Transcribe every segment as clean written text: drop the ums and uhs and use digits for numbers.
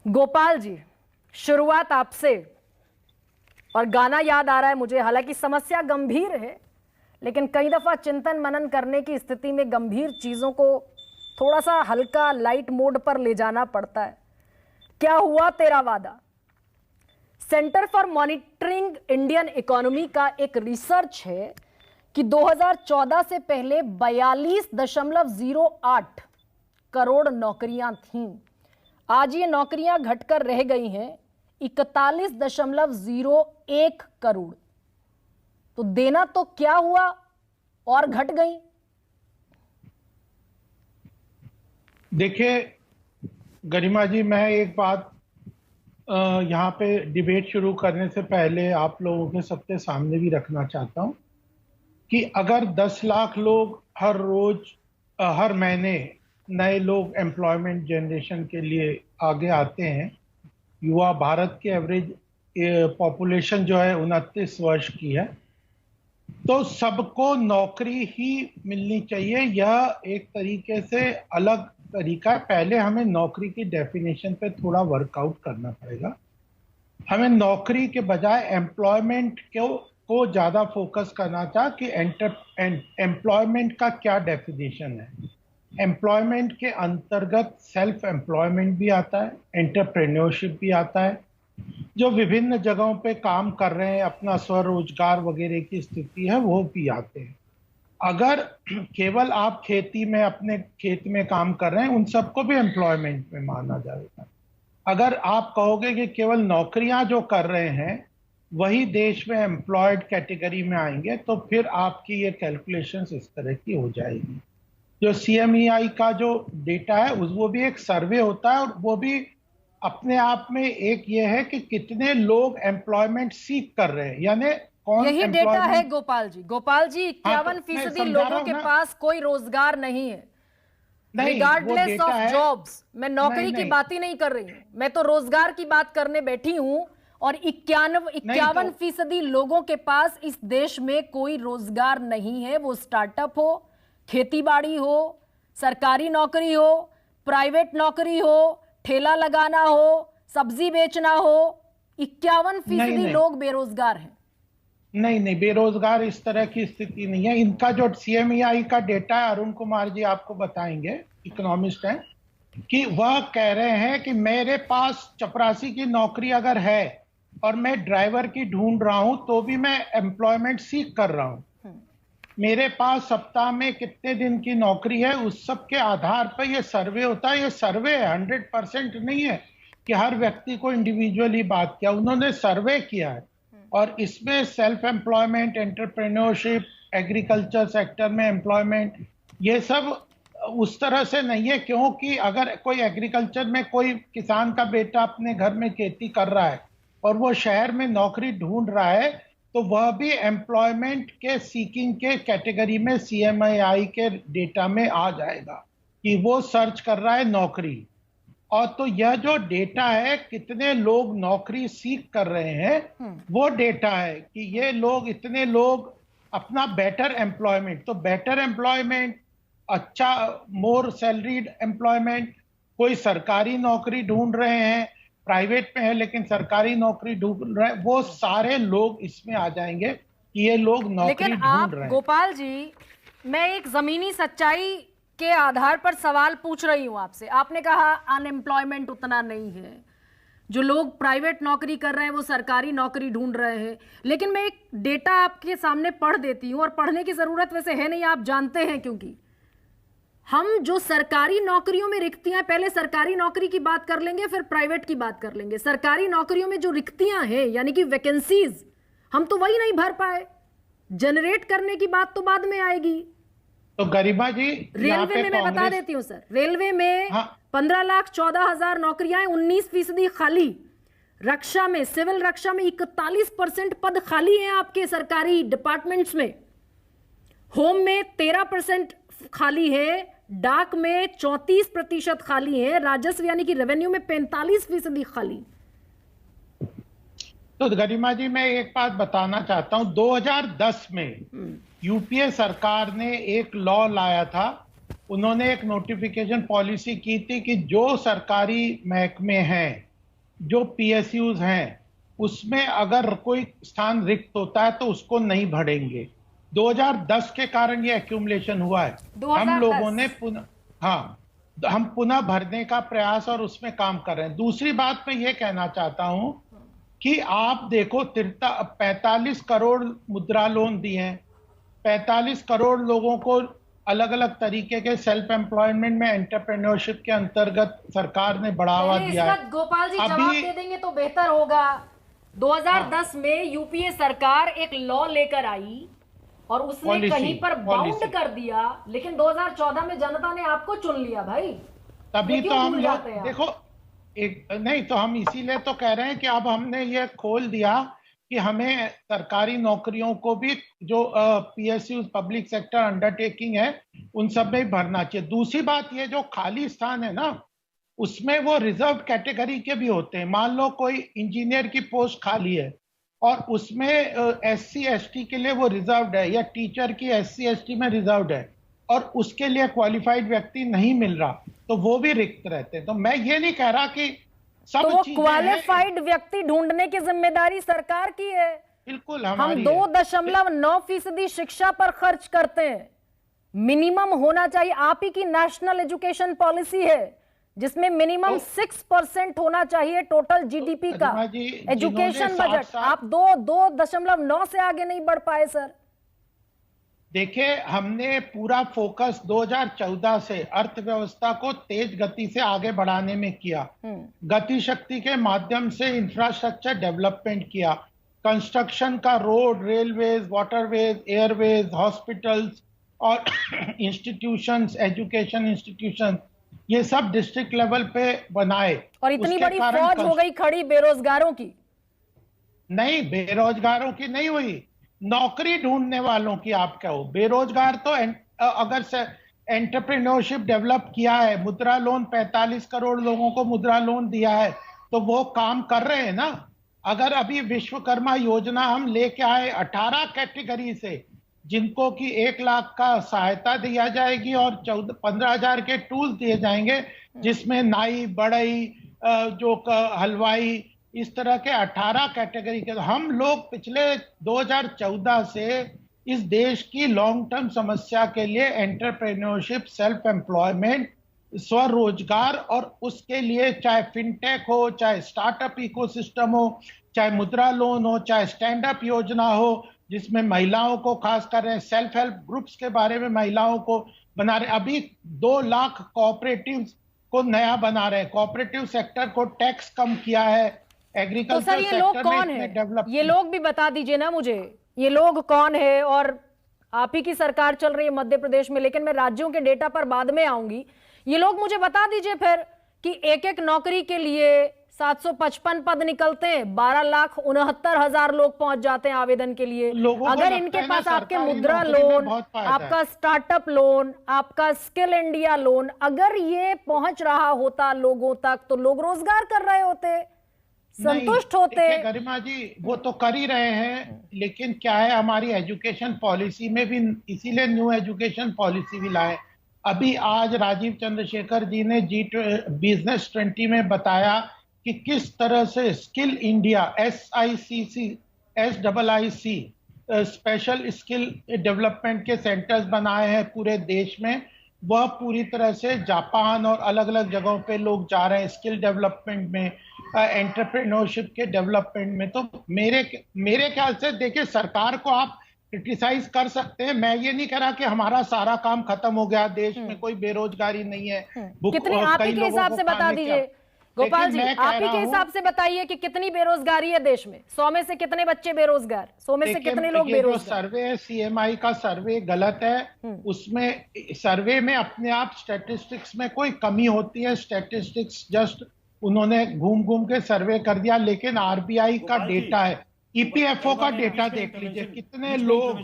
गोपाल जी, शुरुआत आपसे, और गाना याद आ रहा है मुझे। हालांकि समस्या गंभीर है, लेकिन कई दफा चिंतन मनन करने की स्थिति में गंभीर चीजों को थोड़ा सा हल्का लाइट मोड पर ले जाना पड़ता है। क्या हुआ तेरा वादा? Centre for monitoring Indian economy का एक रिसर्च है कि 2014 से पहले 42.08 करोड़ नौकरियां थीं। आज ये नौकरियां घटकर रह गई हैं 41.01 करोड़। तो देना तो क्या हुआ और घट गई। देखिए गरिमा जी, मैं एक बात यहाँ पे डिबेट शुरू करने से पहले आप लोगों के सबके सामने भी रखना चाहता हूँ कि अगर 10 लाख लोग हर रोज हर महीने नए लोग एम्प्लॉयमेंट जनरेशन के लिए आगे आते हैं, युवा भारत की एवरेज पॉपुलेशन जो है 29 वर्ष की है, तो सबको नौकरी ही मिलनी चाहिए। यह एक तरीके से अलग तरीका है। पहले हमें नौकरी की डेफिनेशन पे थोड़ा वर्कआउट करना पड़ेगा। हमें नौकरी के बजाय एम्प्लॉयमेंट को ज्यादा फोकस करना था कि एम्प्लॉयमेंट का क्या डेफिनेशन है। एम्प्लॉयमेंट के अंतर्गत सेल्फ एम्प्लॉयमेंट भी आता है, एंटरप्रेन्योरशिप भी आता है, जो विभिन्न जगहों पे काम कर रहे हैं, अपना स्वरोजगार वगैरह की स्थिति है, वो भी आते हैं। अगर केवल आप खेती में अपने खेत में काम कर रहे हैं, उन सबको भी एम्प्लॉयमेंट में माना जाएगा। अगर आप कहोगे कि केवल नौकरियां जो कर रहे हैं वही देश में एम्प्लॉयड कैटेगरी में आएंगे, तो फिर आपकी ये कैलकुलेशंस इस तरह की हो जाएगी। जो CMEI का जो डेटा है वो भी एक सर्वे होता है, और वो भी अपने आप में एक ये है कि कितने लोग एम्प्लॉयमेंट सीख कर रहे हैं, यानी कौन यही डेटा है गोपाल जी। 51% लोगों के पास कोई रोजगार नहीं है, रिगार्डलेस ऑफ जॉब्स। मैं नौकरी की बात ही नहीं कर रही हूं, मैं तो रोजगार की बात करने बैठी हूं। और 51% लोगों के पास इस देश में कोई रोजगार नहीं है। वो स्टार्टअप हो, खेतीबाड़ी हो, सरकारी नौकरी हो, प्राइवेट नौकरी हो, ठेला लगाना हो, सब्जी बेचना हो, 51% लोग बेरोजगार हैं। नहीं, बेरोजगार इस तरह की स्थिति नहीं है। इनका जो CMEI का डेटा है, अरुण कुमार जी आपको बताएंगे, इकोनॉमिस्ट हैं, कि वह कह रहे हैं कि मेरे पास चपरासी की नौकरी अगर है और मैं ड्राइवर की ढूंढ रहा हूं, तो भी मैं एम्प्लॉयमेंट सीख कर रहा हूं। मेरे पास सप्ताह में कितने दिन की नौकरी है, उस सब के आधार पर यह सर्वे होता है। ये सर्वे 100% नहीं है कि हर व्यक्ति को इंडिविजुअली बात किया, उन्होंने सर्वे किया है। और इसमें self employment, entrepreneurship, agriculture sector में एम्प्लॉयमेंट, ये सब उस तरह से नहीं है। क्योंकि अगर कोई एग्रीकल्चर में कोई किसान का बेटा अपने घर में खेती कर रहा है और वो शहर में नौकरी ढूंढ रहा है, तो वह भी एम्प्लॉयमेंट के सीकिंग के कैटेगरी में CMEI के डेटा में आ जाएगा कि वो सर्च कर रहा है नौकरी। और तो यह जो डेटा है कितने लोग नौकरी सीख कर रहे हैं, वो डेटा है कि ये लोग, इतने लोग अपना बेटर एम्प्लॉयमेंट, तो बेटर एम्प्लॉयमेंट, अच्छा मोर सैलरीड एम्प्लॉयमेंट, कोई सरकारी नौकरी ढूंढ रहे हैं, प्राइवेट में है लेकिन सरकारी नौकरी ढूंढ रहे हैं, वो सारे लोग इसमें आ जाएंगे कि ये लोग नौकरी ढूंढ रहे हैं। गोपाल जी, मैं एक जमीनी सच्चाई के आधार पर सवाल पूछ रही हूं आपसे। आपने कहा अनएम्प्लॉयमेंट उतना नहीं है, जो लोग प्राइवेट नौकरी कर रहे हैं वो सरकारी नौकरी ढूंढ रहे हैं। लेकिन मैं एक डेटा आपके सामने पढ़ देती हूं, और पढ़ने की जरूरत वैसे है नहीं, आप जानते हैं, क्योंकि हम जो सरकारी नौकरियों में रिक्तियां, पहले सरकारी नौकरी की बात कर लेंगे फिर प्राइवेट की बात कर लेंगे। सरकारी नौकरियों में जो रिक्तियां हैं, यानी कि वैकेंसीज, हम तो वही नहीं भर पाए। जनरेट करने की बात तो बाद में आएगी। तो गरिमा जी, रेलवे में मैं बता देती हूँ सर, रेलवे में 15,14,000 नौकरियां, 19% खाली। रक्षा में, सिविल रक्षा में 41% पद खाली हैं आपके सरकारी डिपार्टमेंट्स में। होम में 13% खाली है, डाक में 34% खाली है, राजस्व यानी कि रेवेन्यू में 45% खाली। तो गरिमा जी, मैं एक बात बताना चाहता हूं। 2010 में UPA सरकार ने एक लॉ लाया था। उन्होंने एक नोटिफिकेशन पॉलिसी की थी कि जो सरकारी महकमे हैं जो पीएसयूज हैं उसमें अगर कोई स्थान रिक्त होता है तो उसको नहीं भरेंगे। 2010 के कारण ये एक्यूमुलेशन हुआ है। हम लोगों 2010। ने पुनः, हाँ, हम पुनः भरने का प्रयास और उसमें काम कर रहे हैं। दूसरी बात मैं ये कहना चाहता हूं कि आप देखो 45 करोड़ मुद्रा लोन दिए हैं, 45 करोड़ लोगों को अलग अलग तरीके के सेल्फ एम्प्लॉयमेंट में एंटरप्रेन्योरशिप के अंतर्गत सरकार ने बढ़ावा पहले दिया इसका है। गोपाल जी जवाब अभी दे देंगे तो बेहतर होगा। 2010 में यूपीए सरकार एक लॉ लेकर आई और उसने पॉलिसी कहीं पर बाउंड पॉलिसी कर दिया, लेकिन 2014 में जनता ने आपको चुन लिया भाई। तभी ये तो क्यों हम भूल जाते लोग हैं आप? देखो, एक नहीं तो हम इसीलिए तो कह रहे हैं कि अब हमने ये खोल दिया कि हमें सरकारी नौकरियों को भी जो पीएसयू पब्लिक सेक्टर अंडरटेकिंग है उन सब में ही भरना चाहिए। दूसरी बात ये जो खाली स्थान है ना, उसमें वो रिजर्व कैटेगरी के भी होते हैं। मान लो कोई इंजीनियर की पोस्ट खाली है और उसमें एससी एसटी के लिए वो रिजर्व्ड है, या टीचर की एससी एसटी में रिजर्व्ड है और उसके लिए क्वालिफाइड व्यक्ति नहीं मिल रहा, तो वो भी रिक्त रहते हैं। तो मैं ये नहीं कह रहा कि तो सब वो चीजें हैं, क्वालिफाइड व्यक्ति ढूंढने की जिम्मेदारी सरकार की है। बिल्कुल हम हमारी है। 2.9% शिक्षा पर खर्च करते हैं, मिनिमम होना चाहिए। आप ही की नेशनल एजुकेशन पॉलिसी है जिसमें मिनिमम 6% होना चाहिए टोटल जीडीपी का गरिमा जी, एजुकेशन जिन्होंने बजट। आप 2.9 से आगे नहीं बढ़ पाए सर। देखिए, हमने पूरा फोकस 2014 से अर्थव्यवस्था को तेज गति से आगे बढ़ाने में किया। गति शक्ति के माध्यम से इंफ्रास्ट्रक्चर डेवलपमेंट किया, कंस्ट्रक्शन का, road, railways, waterways, Airways, hospitals और इंस्टीट्यूशंस, एजुकेशन इंस्टीट्यूशन, ये सब डिस्ट्रिक्ट लेवल पे बनाए। और इतनी उसके बड़ी कारण फौज हो गई खड़ी बेरोजगारों की। नहीं, बेरोजगारों की नहीं हुई, नौकरी ढूंढने वालों की आप कहो। बेरोजगार तो अगर से एंटरप्रेन्योरशिप डेवलप किया है, मुद्रा लोन 45 करोड़ लोगों को मुद्रा लोन दिया है, तो वो काम कर रहे हैं ना। अगर अभी विश्वकर्मा योजना हम लेके आए 18 कैटेगरी से, जिनको कि 1 लाख का सहायता दिया जाएगी और 15,000 के टूल्स दिए जाएंगे, जिसमें नाई, बढ़ई, जो हलवाई, इस तरह के 18 कैटेगरी के। हम लोग पिछले 2014 से इस देश की लॉन्ग टर्म समस्या के लिए एंटरप्रेन्योरशिप, सेल्फ एम्प्लॉयमेंट, स्वरोजगार, और उसके लिए चाहे फिनटेक हो, चाहे स्टार्टअप इकोसिस्टम हो, चाहे मुद्रा लोन हो, चाहे स्टैंड अप योजना हो, जिसमें महिलाओं को खास कर सेल्फ हेल्प ग्रुप्स के बारे में महिलाओं को बना रहे। अभी 2 लाख कोऑपरेटिव्स को नया बना रहे हैं, कोऑपरेटिव सेक्टर को टैक्स कम किया है, तो एग्रीकल्चर सर ये लोग कौन है, ये लोग भी बता दीजिए ना मुझे, ये लोग कौन है। और आप ही की सरकार चल रही है मध्य प्रदेश में, लेकिन मैं राज्यों के डेटा पर बाद में आऊंगी। ये लोग मुझे बता दीजिए फिर कि एक एक नौकरी के लिए 755 पद निकलते हैं, 12,69,000 लोग पहुंच जाते हैं आवेदन के लिए। अगर इनके पास आपके मुद्रा लोन, आपका स्टार्टअप लोन, आपका स्किल इंडिया लोन, अगर ये पहुंच रहा होता लोगों तक, तो लोग रोजगार कर रहे होते, संतुष्ट होते। गरिमा जी, वो तो कर ही रहे हैं, लेकिन क्या है, हमारी एजुकेशन पॉलिसी में भी, इसीलिए न्यू एजुकेशन पॉलिसी भी लाए। अभी आज राजीव चंद्रशेखर जी ने बिजनेस 20 में बताया कि किस तरह से skill India, SICC, SIIC, special skill development के सेंटर्स बनाए हैं पूरे देश में। वह पूरी तरह से जापान और अलग अलग जगहों पे लोग जा रहे हैं स्किल डेवलपमेंट में, एंटरप्रेन्योरशिप के डेवलपमेंट में। तो मेरे ख्याल से देखिए, सरकार को आप क्रिटिसाइज कर सकते हैं, मैं ये नहीं कह रहा कि हमारा सारा काम खत्म हो गया, देश में कोई बेरोजगारी नहीं है। कितनी आप ही के हिसाब से बता दीजिए गोपाल जी, आप ही के हिसाब से बताइए कि कितनी बेरोजगारी है देश में। 100 में से कितने बच्चे बेरोजगार, 100 में से कितने लोग बेरोजगार? सर्वे है, CMI का सर्वे गलत है। उसमें सर्वे में अपने आप स्टैटिस्टिक्स में कोई कमी होती है, स्टैटिस्टिक्स जस्ट उन्होंने घूम घूम के सर्वे कर दिया। लेकिन RBI का डेटा है, EPFO का डेटा देख लीजिए, कितने लोग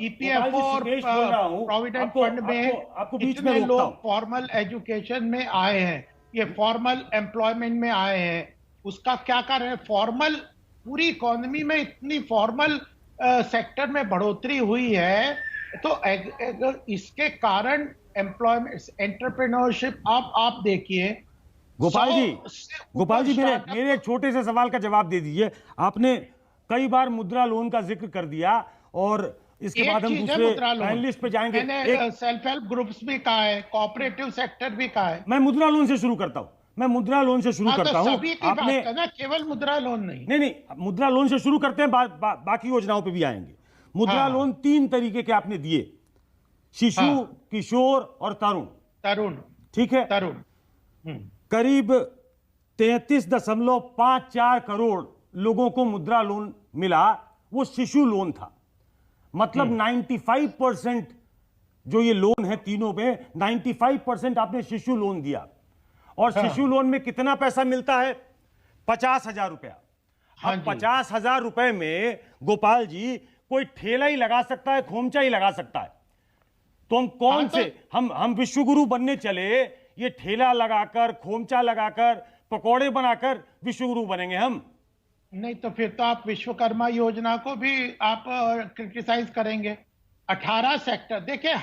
EPFO और प्रोविडेंट फंड में, कितने लोग फॉर्मल एजुकेशन में आए हैं, ये फॉर्मल एम्प्लॉयमेंट में आए हैं, उसका क्या कर रहे हैं। फॉर्मल, पूरी इकोनॉमी में इतनी फॉर्मल सेक्टर में बढ़ोतरी हुई है, तो इसके कारण एम्प्लॉयमेंट, एंटरप्रेन्योरशिप, आप देखिए गोपाल जी, से गोपाल जी, ऊपर मेरे startup- मेरे एक छोटे से सवाल का जवाब दे दीजिए। आपने कई बार मुद्रा लोन का जिक्र कर दिया और इसके एक बाद हम चीज है दूसरे मुद्रा लोन, पैनलिस्ट पे जाएंगे। मैंने सेल्फ हेल्प ग्रुप्स भी कहा है, कोऑपरेटिव सेक्टर भी कहा है। मैं मुद्रा लोन से शुरू करता हूं, मैं मुद्रा लोन से शुरू हाँ, तो करता हूं। सभी की आपने बात करना, केवल मुद्रा लोन नहीं। नहीं, मुद्रा लोन से शुरू करते हैं, बाकी योजनाओं पे भी आएंगे। मुद्रा हाँ। लोन 3 तरीके के आपने दिए, शिशु, हाँ। किशोर और तरुण। तरुण, ठीक है, तरुण। करीब 33.54 करोड़ लोगों को मुद्रा लोन मिला। वो शिशु लोन था, मतलब 95% जो ये लोन है तीनों में 95% आपने शिशु लोन दिया। और हाँ। शिशु लोन में कितना पैसा मिलता है? 50,000 रुपया। हाँ अब जी। 50,000 रुपए में गोपाल जी कोई ठेला ही लगा सकता है, खोमचा ही लगा सकता है। तो हम कौन हाँ, तो- से हम विश्वगुरु बनने चले, ये ठेला लगाकर, खोमचा लगाकर, पकौड़े बनाकर विश्वगुरु बनेंगे हम? नहीं तो फिर तो आप विश्वकर्मा योजना को भी आप क्रिटिसाइज करेंगे। 18 सेक्टर देखिए,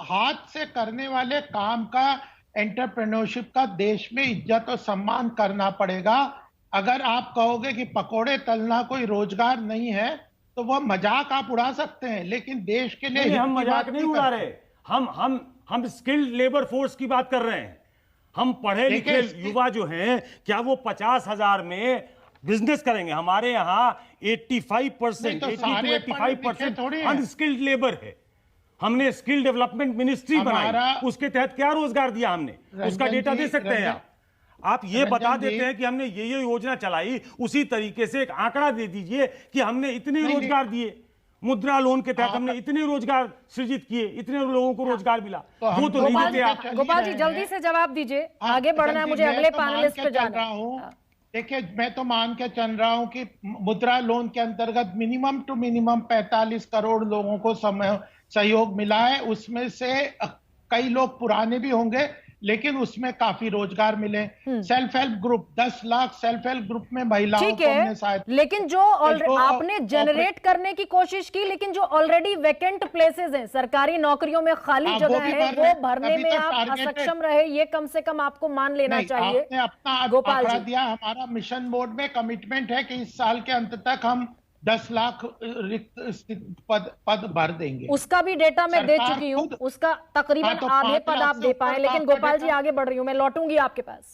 हाथ से करने वाले काम का, एंटरप्रेन्योरशिप का देश में इज्जत और सम्मान करना पड़ेगा। अगर आप कहोगे कि पकोड़े तलना कोई रोजगार नहीं है, तो वह मजाक आप उड़ा सकते हैं, लेकिन देश के लिए नहीं, हित हम की मजाक बात नहीं उड़ा करते। रहे। हम स्किल्ड लेबर फोर्स की बात कर रहे हैं। हम पढ़े लिखे देखिए, युवा जो हैं, क्या वो 50,000 में बिजनेस करेंगे? हमारे यहाँ 85%, नहीं तो सारे 85% थोड़ी हैं। अनस्किल्ड लेबर है। हमने स्किल डेवलपमेंट मिनिस्ट्री बनाई, हमारा- उसके तहत क्या रोजगार दिया हमने, उसका रंजन डेटा जी, दे सकते हैं रंजन- आप ये बता रंजन जी- देते हैं कि हमने ये योजना चलाई, उसी तरीके से एक आंकड़ा दे दीजिए कि हमने इतने नहीं, रोजगार दिए, मुद्रा लोन के तहत आप- हमने इतने रोजगार सृजित किए, इतने लोगों को रोजगार मिला। तो हम वो तो तो नहीं मान देते के आप। चल ही गोपाल जी रहे जल्दी हैं। से जवाब दीजिए, हाँ, आगे बढ़ना है जल्दी, मुझे, मैं अगले तो मान पैनलिस्ट के पे चल जाना रहा है। हूँ। हाँ। देखिए, मैं तो मान के चल रहा हूं कि मुद्रा लोन के अंतर्गत मिनिमम टू मिनिमम 45 करोड़ लोगों को सहयोग मिला है। उसमें से कई लोग पुराने भी होंगे, लेकिन उसमें काफी रोजगार मिले। Self help group 10 lakh self help group में महिलाओं ठीक को हमने है, शायद, लेकिन जो आपने जनरेट करने की कोशिश की, लेकिन जो ऑलरेडी वैकेंट प्लेसेस हैं, सरकारी नौकरियों में खाली हाँ, वो जगह भी है, भर रहे वो हैं। भरने तभी में तो आप targeted- असक्षम रहे, ये कम से कम आपको मान लेना नहीं, चाहिए। आपने अपना गोपाल आंकड़ा जी। दिया। हमारा मिशन मोड में कमिटमेंट है कि इस साल के अंत तक हम 10 लाख रिक्त स्थित पद भर देंगे। उसका भी डेटा मैं दे सरकार चुकी हूँ, खुद- उसका तकरीबन हाँ, तो आधे 5 पद लाख आप से दे ऊपर पाए, तो लेकिन आपका गोपाल जी डेटा- आगे बढ़ रही हूँ, मैं लौटूंगी आपके पास।